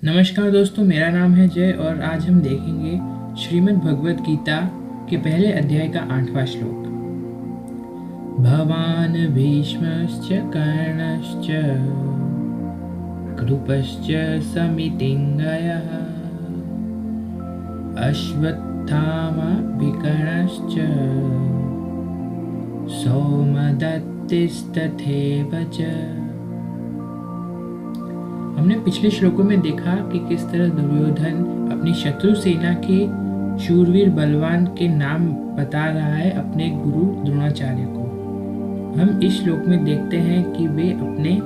नमस्कार दोस्तों, मेरा नाम है जय और आज हम देखेंगे श्रीमद् भगवद गीता के पहले अध्याय का 8वां श्लोक। भवान भीष्मश्च कर्णश्च कृपश्च समितिङ्गयः अश्वत्थामा विकर्णश्च सौमदत्तिस्तथैव च। हमने पिछले श्लोकों में देखा कि किस तरह दुर्योधन अपनी शत्रु सेना के शूरवीर बलवान के नाम बता रहा है अपने गुरु द्रोणाचार्य को। हम इस श्लोक में देखते हैं कि वे अपने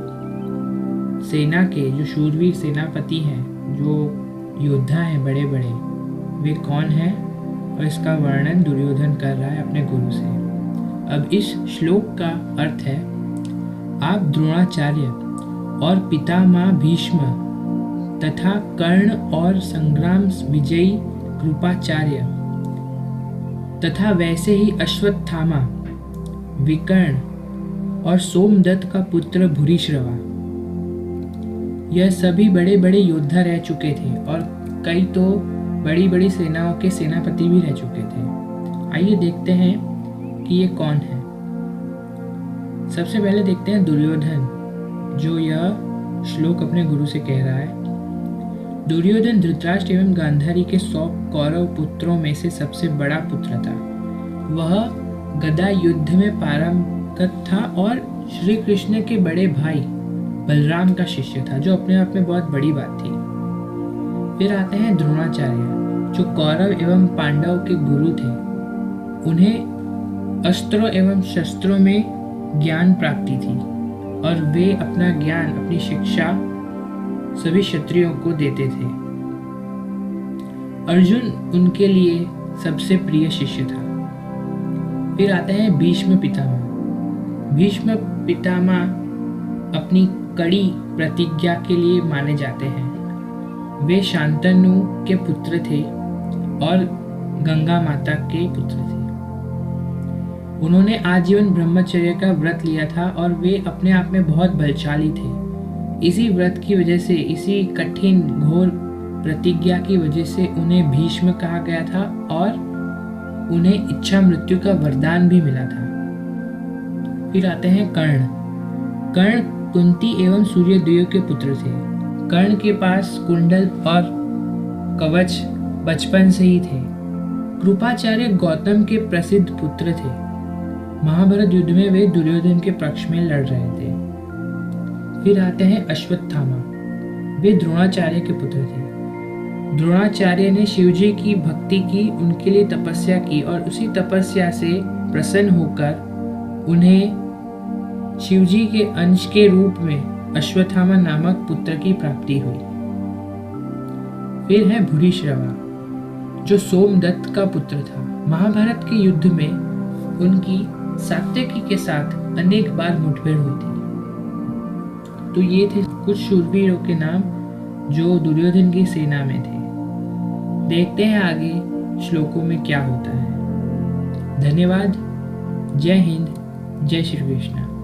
सेना के जो शूरवीर सेनापति हैं, जो योद्धा हैं बड़े बड़े, वे कौन हैं, और इसका वर्णन दुर्योधन कर रहा है अपने गुरु से। अब इस श्लोक का अर्थ है, आप द्रोणाचार्य और पितामह भीष्म तथा कर्ण और संग्राम विजयी कृपाचार्य तथा वैसे ही अश्वत्थामा, विकर्ण और सोमदत्त का पुत्र भूरिश्रवा, यह सभी बड़े बड़े योद्धा रह चुके थे और कई तो बड़ी बड़ी सेनाओं के सेनापति भी रह चुके थे। आइए देखते हैं कि ये कौन है। सबसे पहले देखते हैं दुर्योधन, जो यह श्लोक अपने गुरु से कह रहा है। दुर्योधन धृतराष्ट्र एवं गांधारी के 100 कौरव पुत्रों में से सबसे बड़ा पुत्र था। वह गदा युद्ध में पारंगत था और श्री कृष्ण के बड़े भाई बलराम का शिष्य था, जो अपने आप में बहुत बड़ी बात थी। फिर आते हैं द्रोणाचार्य, जो कौरव एवं पांडव के गुरु थे। उन्हें अस्त्रों एवं शस्त्रों में ज्ञान प्राप्ति थी और वे अपना ज्ञान, अपनी शिक्षा सभी क्षत्रियों को देते थे। अर्जुन उनके लिए सबसे प्रिय शिष्य था। फिर आते हैं भीष्म पितामह। भीष्म पितामह अपनी कड़ी प्रतिज्ञा के लिए माने जाते हैं। वे शांतनु के पुत्र थे और गंगा माता के पुत्र थे। उन्होंने आजीवन ब्रह्मचर्य का व्रत लिया था और वे अपने आप में बहुत बलशाली थे। इसी व्रत की वजह से, इसी कठिन घोर प्रतिज्ञा की वजह से उन्हें भीष्म कहा गया था और उन्हें इच्छा मृत्यु का वरदान भी मिला था। फिर आते हैं कर्ण। कर्ण कुंती एवं सूर्यदेव के पुत्र थे। कर्ण के पास कुंडल और कवच बचपन से ही थे। कृपाचार्य गौतम के प्रसिद्ध पुत्र थे। महाभारत युद्ध में वे दुर्योधन के पक्ष में लड़ रहे थे। फिर आते हैं अश्वत्थामा। वे द्रोणाचार्य के पुत्र थे। द्रोणाचार्य ने शिवजी की भक्ति की, उनके लिए तपस्या की और उसी तपस्या से प्रसन्न होकर उन्हें शिवजी के अंश के रूप में अश्वत्थामा नामक पुत्र की प्राप्ति हुई। फिर है भूरिश्रवा, जो सोमदत्त का पुत्र था। महाभारत के युद्ध में उनकी सात्यकी के साथ अनेक बार मुठभेड़ हुई थी। तो ये थे कुछ शूरवीरों के नाम जो दुर्योधन की सेना में थे। देखते हैं आगे श्लोकों में क्या होता है। धन्यवाद। जय हिंद, जय श्री कृष्ण।